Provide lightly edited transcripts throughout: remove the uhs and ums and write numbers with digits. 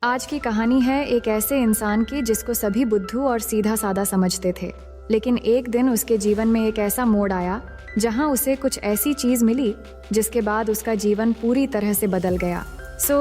आज की कहानी है एक ऐसे इंसान की जिसको सभी बुद्धू और सीधा साधा समझते थे, लेकिन एक दिन उसके जीवन में एक ऐसा मोड़ आया जहां उसे कुछ ऐसी चीज मिली जिसके बाद उसका जीवन पूरी तरह से बदल गया।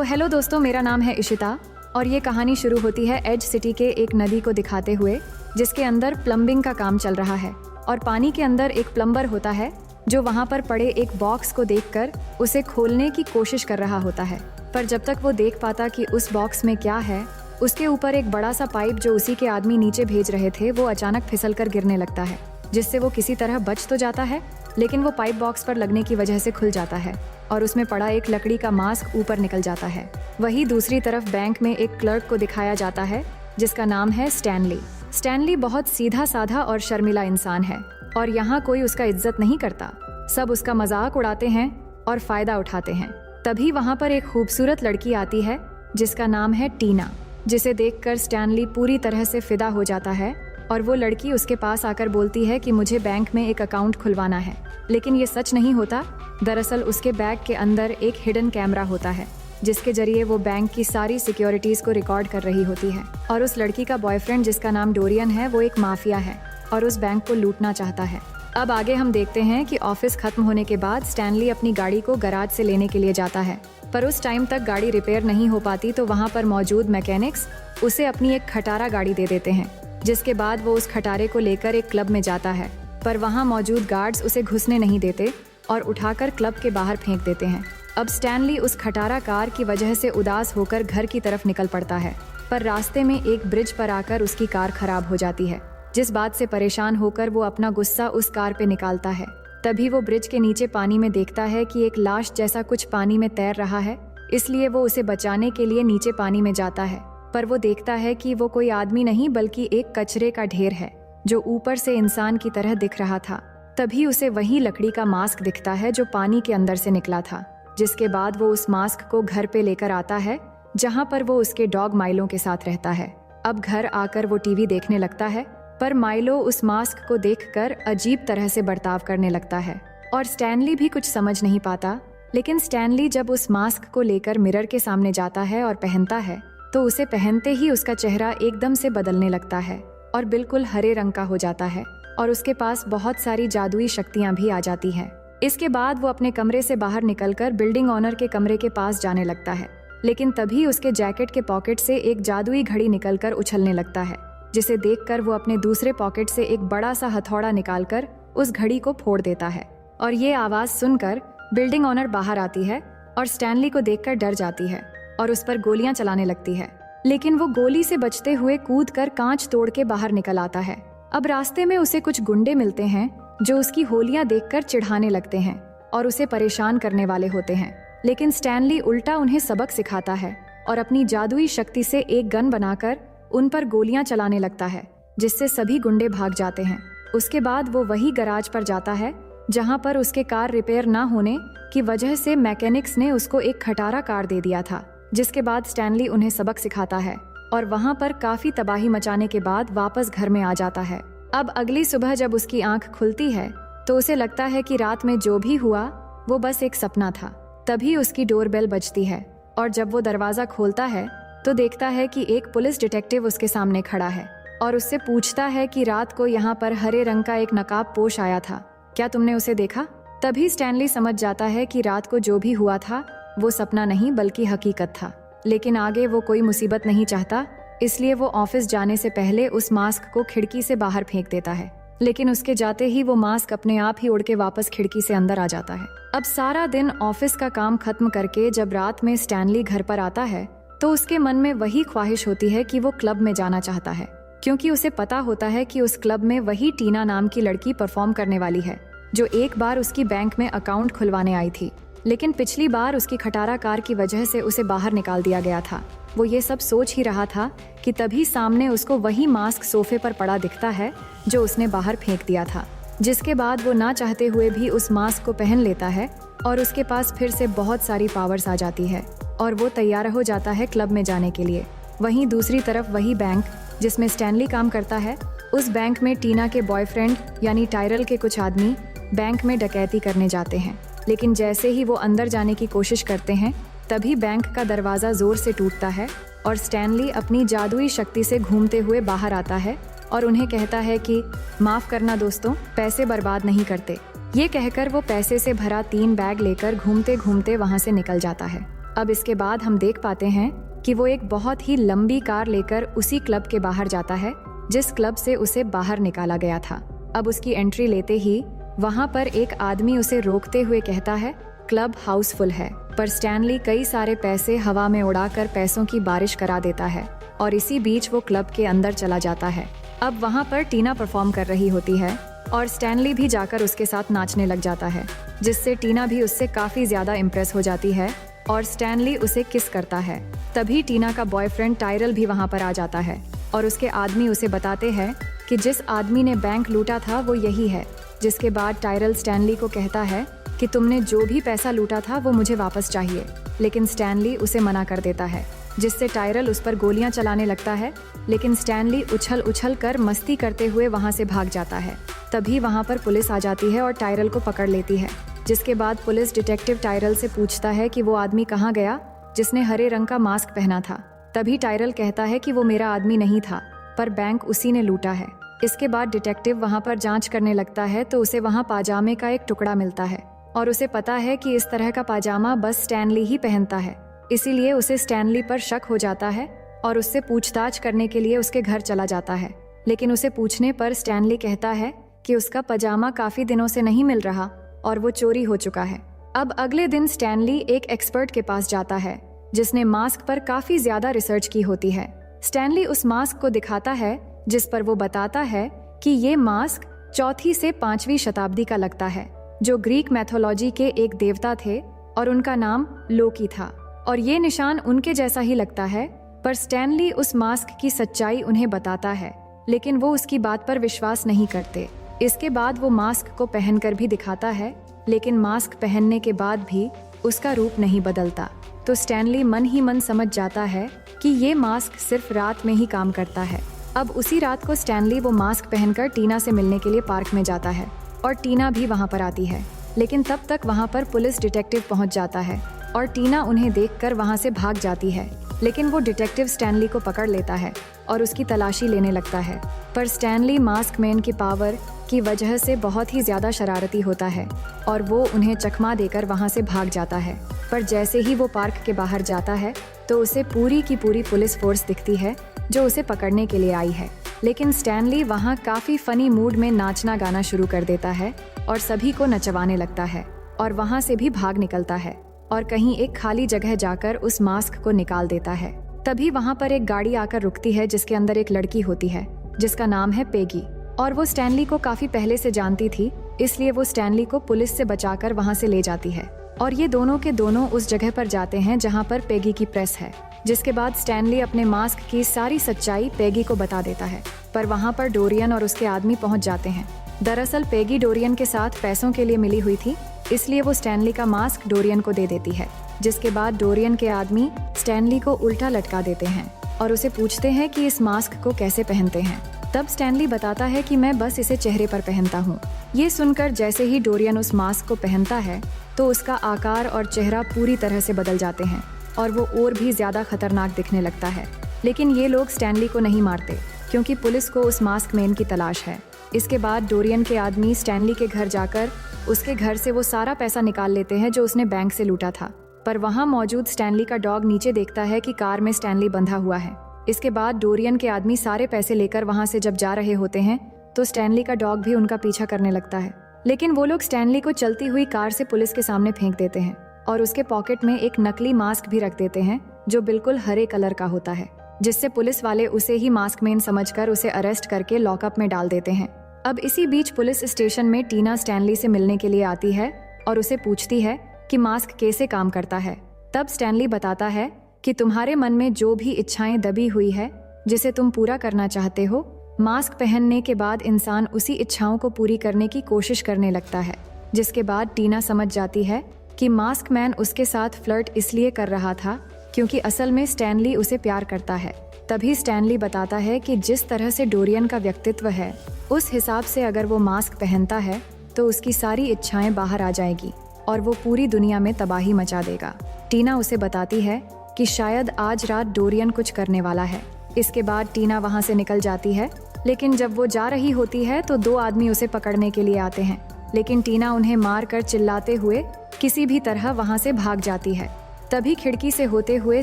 हेलो दोस्तों, मेरा नाम है इशिता और ये कहानी शुरू होती है एज सिटी के एक नदी को दिखाते हुए जिसके अंदर प्लम्बिंग का काम चल रहा है और पानी के अंदर एक प्लम्बर होता है जो वहां पर पड़े एक बॉक्स को देखकर उसे खोलने की कोशिश कर रहा होता है। पर जब तक वो देख पाता कि उस बॉक्स में क्या है, उसके ऊपर एक बड़ा सा पाइप जो उसी के आदमी नीचे भेज रहे थे वो अचानक फिसल कर गिरने लगता है, जिससे वो किसी तरह बच तो जाता है, लेकिन वो पाइप बॉक्स पर लगने की वजह से खुल जाता है और उसमें पड़ा एक लकड़ी का मास्क ऊपर निकल जाता है। वहीं दूसरी तरफ बैंक में एक क्लर्क को दिखाया जाता है जिसका नाम है स्टैनली। स्टैनली बहुत सीधा साधा और शर्मिला इंसान है और यहाँ कोई उसका इज्जत नहीं करता। सब उसका मजाक उड़ाते हैं और फायदा उठाते हैं। तभी वहाँ पर एक खूबसूरत लड़की आती है जिसका नाम है टीना, जिसे देखकर स्टैनली पूरी तरह से फिदा हो जाता है और वो लड़की उसके पास आकर बोलती है कि मुझे बैंक में एक अकाउंट खुलवाना है। लेकिन ये सच नहीं होता। दरअसल उसके बैग के अंदर एक हिडन कैमरा होता है जिसके जरिए वो बैंक की सारी सिक्योरिटीज को रिकॉर्ड कर रही होती है और उस लड़की का बॉयफ्रेंड जिसका नाम डोरियन है वो एक माफिया है और उस बैंक को लूटना चाहता है। अब आगे हम देखते हैं कि ऑफिस खत्म होने के बाद स्टैनली अपनी गाड़ी को गैराज से लेने के लिए जाता है, पर उस टाइम तक गाड़ी रिपेयर नहीं हो पाती तो वहाँ पर मौजूद मैकेनिक्स उसे अपनी एक खटारा गाड़ी दे देते हैं, जिसके बाद वो उस खटारे को लेकर एक क्लब में जाता है, पर वहाँ मौजूद गार्ड्स उसे घुसने नहीं देते और उठाकर क्लब के बाहर फेंक देते हैं। अब स्टैनली उस खटारा कार की वजह से उदास होकर घर की तरफ निकल पड़ता है, पर रास्ते में एक ब्रिज पर आकर उसकी कार खराब हो जाती है, जिस बात से परेशान होकर वो अपना गुस्सा उस कार पे निकालता है। तभी वो ब्रिज के नीचे पानी में देखता है कि एक लाश जैसा कुछ पानी में तैर रहा है, इसलिए वो उसे बचाने के लिए नीचे पानी में जाता है, पर वो देखता है कि वो कोई आदमी नहीं बल्कि एक कचरे का ढेर है जो ऊपर से इंसान की तरह दिख रहा था। तभी उसे वही लकड़ी का मास्क दिखता है जो पानी के अंदर से निकला था, जिसके बाद वो उस मास्क को घर पे लेकर आता है जहाँ पर वो उसके डॉग माइलो के साथ रहता है। अब घर आकर वो टीवी देखने लगता है, पर माइलो उस मास्क को देखकर अजीब तरह से बर्ताव करने लगता है और स्टैनली भी कुछ समझ नहीं पाता। लेकिन स्टैनली जब उस मास्क को लेकर मिरर के सामने जाता है और पहनता है तो उसे पहनते ही उसका चेहरा एकदम से बदलने लगता है और बिल्कुल हरे रंग का हो जाता है और उसके पास बहुत सारी जादुई शक्तियां भी आ जाती हैं। इसके बाद वो अपने कमरे से बाहर निकलकर बिल्डिंग ओनर के कमरे के पास जाने लगता है, लेकिन तभी उसके जैकेट के पॉकेट से एक जादुई घड़ी निकलकर उछलने लगता है, जिसे देखकर वो अपने दूसरे पॉकेट से एक बड़ा सा हथौड़ा निकालकर उस घड़ी को फोड़ देता है। और ये आवाज सुनकर बिल्डिंग ओनर बाहर आती है और स्टैनली को देखकर डर जाती है और उस पर गोलियां चलाने लगती है, लेकिन वो गोली से बचते हुए कूदकर कांच तोड़ के बाहर निकल आता है। अब रास्ते में उसे कुछ गुंडे मिलते हैं जो उसकी होलियां देखकर चिढ़ाने लगते हैं और उसे परेशान करने वाले होते हैं, लेकिन स्टैनली उल्टा उन्हें सबक सिखाता है और अपनी जादुई शक्ति से एक गन बनाकर उन पर गोलियां चलाने लगता है, जिससे सभी गुंडे भाग जाते हैं। उसके बाद वो वही गैराज पर जाता है जहां पर उसके कार रिपेयर ना होने की वजह से मैकेनिक्स ने उसको एक खटारा कार दे दिया था, जिसके बाद स्टैनली उन्हें सबक सिखाता है और वहां पर काफी तबाही मचाने के बाद वापस घर में आ जाता है। अब अगली सुबह जब उसकी आंख खुलती है तो उसे लगता है कि रात में जो भी हुआ वो बस एक सपना था। तभी उसकी डोरबेल बजती है और जब वो दरवाजा खोलता है तो देखता है कि एक पुलिस डिटेक्टिव उसके सामने खड़ा है और उससे पूछता है कि रात को यहाँ पर हरे रंग का एक नकाब पोश आया था, क्या तुमने उसे देखा? तभी स्टैनली समझ जाता है कि रात को जो भी हुआ था वो सपना नहीं बल्कि हकीकत था, लेकिन आगे वो कोई मुसीबत नहीं चाहता, इसलिए वो ऑफिस जाने से पहले उस मास्क को खिड़की से बाहर फेंक देता है, लेकिन उसके जाते ही वो मास्क अपने आप ही उड़ के वापस खिड़की से अंदर आ जाता है। अब सारा दिन ऑफिस का काम खत्म करके जब रात में स्टैनली घर पर आता है तो उसके मन में वही ख्वाहिश होती है कि वो क्लब में जाना चाहता है, क्योंकि उसे पता होता है कि उस क्लब में वही टीना नाम की लड़की परफॉर्म करने वाली है जो एक बार उसकी बैंक में अकाउंट खुलवाने आई थी, लेकिन पिछली बार उसकी खटारा कार की वजह से उसे बाहर निकाल दिया गया था। वो ये सब सोच ही रहा था कि तभी सामने उसको वही मास्क सोफे पर पड़ा दिखता है जो उसने बाहर फेंक दिया था, जिसके बाद वो ना चाहते हुए भी उस मास्क को पहन लेता है और उसके पास फिर से बहुत सारी पावर्स आ जाती है और वो तैयार हो जाता है क्लब में जाने के लिए। वहीं दूसरी तरफ वही बैंक जिसमें स्टैनली काम करता है, उस बैंक में टीना के बॉयफ्रेंड यानी टायरल के कुछ आदमी बैंक में डकैती करने जाते हैं, लेकिन जैसे ही वो अंदर जाने की कोशिश करते हैं तभी बैंक का दरवाजा जोर से टूटता है और स्टैनली अपनी जादुई शक्ति से घूमते हुए बाहर आता है और उन्हें कहता है कि माफ करना दोस्तों, पैसे बर्बाद नहीं करते। ये कहकर वो पैसे से भरा 3 बैग लेकर घूमते घूमते वहाँ से निकल जाता है। अब इसके बाद हम देख पाते हैं कि वो एक बहुत ही लंबी कार लेकर उसी क्लब के बाहर जाता है जिस क्लब से उसे बाहर निकाला गया था। अब उसकी एंट्री लेते ही वहाँ पर एक आदमी उसे रोकते हुए कहता है क्लब हाउसफुल है, पर स्टैनली कई सारे पैसे हवा में उड़ाकर पैसों की बारिश करा देता है और इसी बीच वो क्लब के अंदर चला जाता है। अब वहाँ पर टीना परफॉर्म कर रही होती है और स्टैनली भी जाकर उसके साथ नाचने लग जाता है, जिससे टीना भी उससे काफी ज्यादा इम्प्रेस हो जाती है और स्टैनली उसे किस करता है। तभी टीना का बॉयफ्रेंड टायरल भी वहाँ पर आ जाता है और उसके आदमी उसे बताते हैं कि जिस आदमी ने बैंक लूटा था वो यही है। जिसके बाद टायरल स्टैनली को कहता है कि तुमने जो भी पैसा लूटा था वो मुझे वापस चाहिए, लेकिन स्टैनली उसे मना कर देता है, जिससे टायरल उस पर गोलियां चलाने लगता है। लेकिन स्टैनली उछल उछल कर मस्ती करते हुए वहां से भाग जाता है। तभी वहां पर पुलिस आ जाती है और टायरल को पकड़ लेती है। जिसके बाद पुलिस डिटेक्टिव टायरल से पूछता है कि वो आदमी कहाँ गया जिसने हरे रंग का मास्क पहना था। तभी टायरल कहता है कि वो मेरा आदमी नहीं था, पर बैंक उसी ने लूटा है। इसके बाद डिटेक्टिव वहां पर जांच करने लगता है तो उसे वहां पाजामे का एक टुकड़ा मिलता है और उसे पता है कि इस तरह का पाजामा बस स्टैनली ही पहनता है। इसीलिए उसे स्टैनली पर शक हो जाता है और उससे पूछताछ करने के लिए उसके घर चला जाता है। लेकिन उसे पूछने पर स्टैनली कहता है कि उसका पजामा काफी दिनों से नहीं मिल रहा और वो चोरी हो चुका है। अब अगले दिन स्टैनली एक एक्सपर्ट के पास जाता है जिसने मास्क पर काफी ज्यादा रिसर्च की होती है। स्टैनली उस मास्क को दिखाता है जिस पर वो बताता है कि ये मास्क 4वीं से 5वीं शताब्दी का लगता है, जो ग्रीक मैथोलॉजी के एक देवता थे और उनका नाम लोकी था और ये निशान उनके जैसा ही लगता है। पर स्टैनली उस मास्क की सच्चाई उन्हें बताता है, लेकिन वो उसकी बात पर विश्वास नहीं करते। इसके बाद वो मास्क को पहनकर भी दिखाता है, लेकिन मास्क पहनने के बाद भी उसका रूप नहीं बदलता। तो स्टैनली मन ही मन समझ जाता है कि ये मास्क सिर्फ रात में ही काम करता है। अब उसी रात को स्टैनली वो मास्क पहनकर टीना से मिलने के लिए पार्क में जाता है और टीना भी वहाँ पर आती है। लेकिन तब तक वहाँ पर पुलिस डिटेक्टिव पहुँच जाता है और टीना उन्हें देखकर वहाँ से भाग जाती है। लेकिन वो डिटेक्टिव स्टैनली को पकड़ लेता है और उसकी तलाशी लेने लगता है। पर स्टैनली मास्क मैन की पावर की वजह से बहुत ही ज्यादा शरारती होता है और वो उन्हें चकमा देकर वहाँ से भाग जाता है। पर जैसे ही वो पार्क के बाहर जाता है तो उसे पूरी की पूरी पुलिस फोर्स दिखती है जो उसे पकड़ने के लिए आई है। लेकिन स्टैनली वहाँ काफी फनी मूड में नाचना गाना शुरू कर देता है और सभी को नचवाने लगता है और वहाँ से भी भाग निकलता है और कहीं एक खाली जगह जाकर उस मास्क को निकाल देता है। तभी वहाँ पर एक गाड़ी आकर रुकती है जिसके अंदर एक लड़की होती है जिसका नाम है पेगी और वो स्टैनली को काफी पहले से जानती थी, इसलिए वो स्टैनली को पुलिस से बचाकर वहाँ से ले जाती है और ये दोनों के दोनों उस जगह पर जाते हैं जहाँ पर पेगी की प्रेस है। जिसके बाद स्टैनली अपने मास्क की सारी सच्चाई पेगी को बता देता है, पर वहाँ पर डोरियन और उसके आदमी पहुँच जाते हैं। दरअसल पेगी डोरियन के साथ पैसों के लिए मिली हुई थी, इसलिए वो स्टैनली का मास्क डोरियन को दे देती है। जिसके बाद डोरियन के आदमी स्टैनली को उल्टा लटका देते हैं और उसे पूछते हैं कि इस मास्क को कैसे पहनते हैं। तब स्टैनली बताता है कि मैं बस इसे चेहरे पर पहनता हूँ। ये सुनकर जैसे ही डोरियन उस मास्क को पहनता है तो उसका आकार और चेहरा पूरी तरह से बदल जाते हैं और वो और भी ज्यादा खतरनाक दिखने लगता है। लेकिन ये लोग स्टैनली को नहीं मारते क्योंकि पुलिस को उस मास्क मैन की तलाश है। इसके बाद डोरियन के आदमी स्टैनली के घर जाकर उसके घर से वो सारा पैसा निकाल लेते हैं जो उसने बैंक से लूटा था। पर वहाँ मौजूद स्टैनली का डॉग नीचे देखता है कि कार में स्टैनली बंधा हुआ है। इसके बाद डोरियन के आदमी सारे पैसे लेकर वहाँ से जब जा रहे होते हैं तो स्टैनली का डॉग भी उनका पीछा करने लगता है। लेकिन वो लोग स्टैनली को चलती हुई कार से पुलिस के सामने फेंक देते हैं और उसके पॉकेट में एक नकली मास्क भी रख देते हैं जो बिल्कुल हरे कलर का होता है, जिससे पुलिस वाले उसे ही मास्क मैन समझकर उसे अरेस्ट करके लॉकअप में डाल देते हैं। अब इसी बीच पुलिस स्टेशन में टीना स्टैनली से मिलने के लिए आती है और उसे पूछती है कि मास्क कैसे काम करता है। तब स्टैनली बताता है कि तुम्हारे मन में जो भी इच्छाएं दबी हुई है जिसे तुम पूरा करना चाहते हो, मास्क पहनने के बाद इंसान उसी इच्छाओं को पूरी करने की कोशिश करने लगता है। जिसके बाद टीना समझ जाती है कि मास्क मैन उसके साथ फ्लर्ट इसलिए कर रहा था क्योंकि असल में स्टैनली उसे प्यार करता है। तभी स्टैनली बताता है कि जिस तरह से डोरियन का व्यक्तित्व है उस हिसाब से अगर वो मास्क पहनता है तो उसकी सारी इच्छाएं बाहर आ जाएगी और वो पूरी दुनिया में तबाही मचा देगा। टीना उसे बताती है कि शायद आज रात डोरियन कुछ करने वाला है। इसके बाद टीना वहाँ से निकल जाती है, लेकिन जब वो जा रही होती है तो 2 आदमी उसे पकड़ने के लिए आते हैं, लेकिन टीना उन्हें मार कर चिल्लाते हुए किसी भी तरह वहाँ से भाग जाती है। तभी खिड़की से होते हुए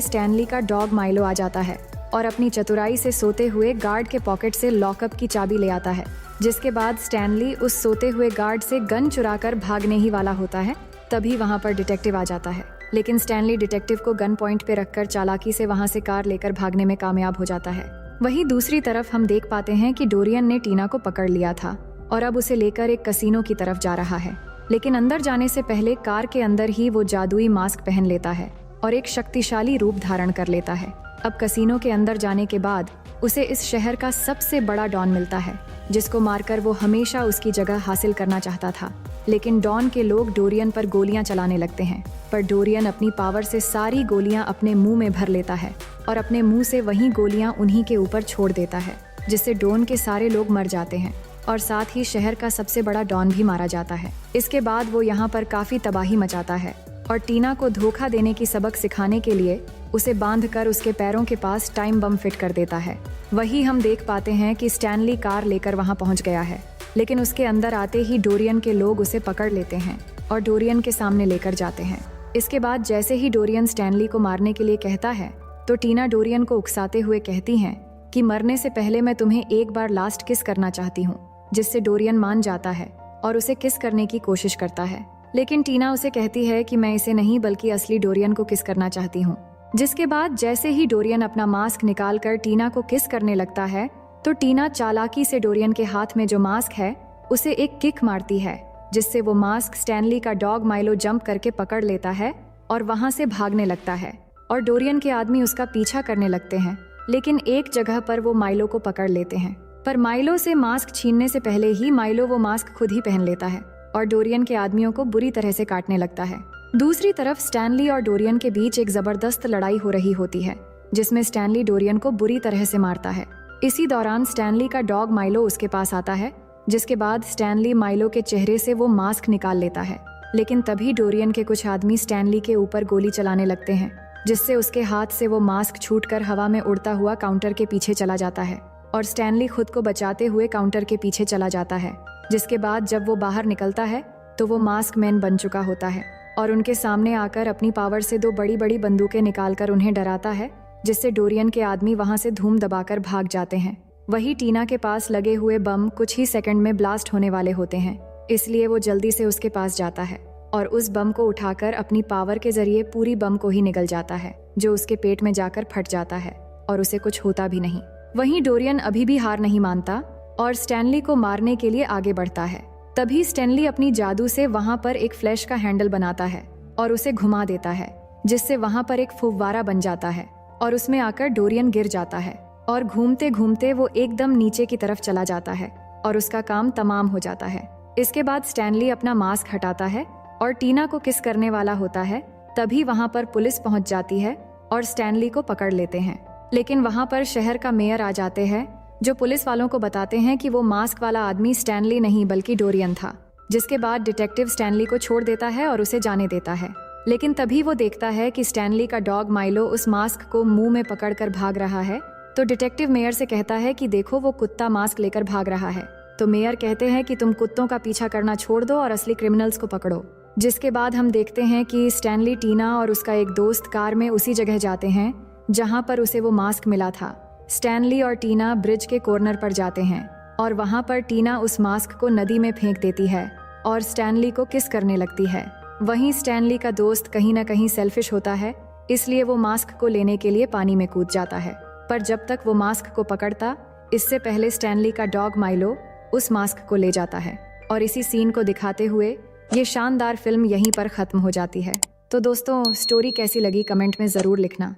स्टैनली का डॉग माइलो आ जाता है और अपनी चतुराई से सोते हुए गार्ड के पॉकेट से लॉकअप की चाबी ले आता है, जिसके बाद स्टैनली उस सोते हुए गार्ड से गन चुराकर भागने ही वाला होता है। तभी वहाँ पर डिटेक्टिव आ जाता है, लेकिन स्टैनली डिटेक्टिव को गन पॉइंट पे रखकर चालाकी से वहाँ से कार लेकर भागने में कामयाब हो जाता है। वहीं दूसरी तरफ हम देख पाते हैं कि डोरियन ने टीना को पकड़ लिया था और अब उसे लेकर एक कसीनो की तरफ जा रहा है, लेकिन अंदर जाने से पहले कार के अंदर ही वो जादुई मास्क पहन लेता है और एक शक्तिशाली रूप धारण कर लेता है। अब कसीनो के अंदर जाने के बाद उसे इस शहर का सबसे बड़ा डॉन मिलता है, जिसको मारकर वो हमेशा उसकी जगह हासिल करना चाहता था। लेकिन डॉन के लोग डोरियन पर गोलियां चलाने लगते हैं, पर डोरियन अपनी पावर से सारी गोलियां अपने मुंह में भर लेता है और अपने मुंह से वही गोलियां उन्हीं के ऊपर छोड़ देता है, जिससे डॉन के सारे लोग मर जाते हैं और साथ ही शहर का सबसे बड़ा डॉन भी मारा जाता है। इसके बाद वो यहाँ पर काफी तबाही मचाता है और टीना को धोखा देने की सबक सिखाने के लिए उसे बांधकर उसके पैरों के पास टाइम बम फिट कर देता है। वही हम देख पाते हैं कि स्टैनली कार लेकर वहां पहुंच गया है, लेकिन उसके अंदर आते ही डोरियन के लोग उसे पकड़ लेते हैं और डोरियन के सामने लेकर जाते हैं। इसके बाद जैसे ही डोरियन स्टैनली को मारने के लिए कहता है तो टीना डोरियन को उकसाते हुए कहती हैं कि मरने से पहले मैं तुम्हें एक बार लास्ट किस करना चाहती हूँ, जिससे डोरियन मान जाता है और उसे किस करने की कोशिश करता है। लेकिन टीना उसे कहती है कि मैं इसे नहीं बल्कि असली डोरियन को किस करना चाहती हूँ। जिसके बाद जैसे ही डोरियन अपना मास्क निकालकर टीना को किस करने लगता है तो टीना चालाकी से डोरियन के हाथ में जो मास्क है उसे एक किक मारती है, जिससे वो मास्क स्टैनली का डॉग माइलो जंप करके पकड़ लेता है और वहां से भागने लगता है और डोरियन के आदमी उसका पीछा करने लगते हैं। लेकिन एक जगह पर वो माइलो को पकड़ लेते हैं, पर माइलो से मास्क छीनने से पहले ही माइलो वो मास्क खुद ही पहन लेता है और डोरियन के आदमियों को बुरी तरह से काटने लगता है। दूसरी तरफ स्टैनली और डोरियन के बीच एक जबरदस्त लड़ाई हो रही होती है, जिसमें स्टैनली डोरियन को बुरी तरह से मारता है। इसी दौरान स्टैनली का डॉग माइलो उसके पास आता है, जिसके बाद स्टैनली माइलो के चेहरे से वो मास्क निकाल लेता है। लेकिन तभी डोरियन के कुछ आदमी स्टैनली के ऊपर गोली चलाने लगते हैं, जिससे उसके हाथ से वो मास्क छूटकर हवा में उड़ता हुआ काउंटर के पीछे चला जाता है और स्टैनली खुद को बचाते हुए काउंटर के पीछे चला जाता है। जिसके बाद जब वो बाहर निकलता है तो वो मास्क मैन बन चुका होता है और उनके सामने आकर अपनी पावर से 2 बड़ी बड़ी बंदूकें निकालकर उन्हें डराता है, जिससे डोरियन के आदमी वहां से धूम दबाकर भाग जाते हैं। वही टीना के पास लगे हुए बम कुछ ही सेकंड में ब्लास्ट होने वाले होते हैं, इसलिए वो जल्दी से उसके पास जाता है और उस बम को उठाकर अपनी पावर के जरिए पूरी बम को ही निगल जाता है, जो उसके पेट में जाकर फट जाता है और उसे कुछ होता भी नहीं। वहीं डोरियन अभी भी हार नहीं मानता और स्टैनली को मारने के लिए आगे बढ़ता है। तभी स्टैनली अपनी जादू से वहां पर एक फ्लैश का हैंडल बनाता है और उसे घुमा देता है, जिससे वहां पर एक फुव्वारा बन जाता है और उसमें आकर डोरियन गिर जाता है और घूमते घूमते वो एकदम नीचे की तरफ चला जाता है और उसका काम तमाम हो जाता है। इसके बाद स्टैनली अपना मास्क हटाता है और टीना को किस करने वाला होता है। तभी वहां पर पुलिस पहुंच जाती है और स्टैनली को पकड़ लेते हैं। लेकिन वहां पर शहर का मेयर आ जाते हैं, जो पुलिस वालों को बताते हैं कि वो मास्क वाला आदमी स्टैनली नहीं बल्कि डोरियन था। जिसके बाद डिटेक्टिव स्टैनली को छोड़ देता है और उसे जाने देता है। लेकिन तभी वो देखता है कि स्टैनली का डॉग माइलो उस मास्क को मुंह में पकड़कर भाग रहा है, तो डिटेक्टिव मेयर से कहता है कि देखो वो कुत्ता मास्क लेकर भाग रहा है। तो मेयर कहते हैं कि तुम कुत्तों का पीछा करना छोड़ दो और असली क्रिमिनल्स को पकड़ो। जिसके बाद हम देखते हैं कि स्टैनली, टीना और उसका एक दोस्त कार में उसी जगह जाते हैं जहां पर उसे वो मास्क मिला था। स्टैनली और टीना ब्रिज के कॉर्नर पर जाते हैं और वहां पर टीना उस मास्क को नदी में फेंक देती है और स्टैनली को किस करने लगती है। वहीं स्टैनली का दोस्त कहीं ना कहीं सेल्फिश होता है, इसलिए वो मास्क को लेने के लिए पानी में कूद जाता है। पर जब तक वो मास्क को पकड़ता, इससे पहले स्टैनली का डॉग माइलो उस मास्क को ले जाता है। और इसी सीन को दिखाते हुए ये शानदार फिल्म यहीं पर खत्म हो जाती है। तो दोस्तों, स्टोरी कैसी लगी कमेंट में ज़रूर लिखना।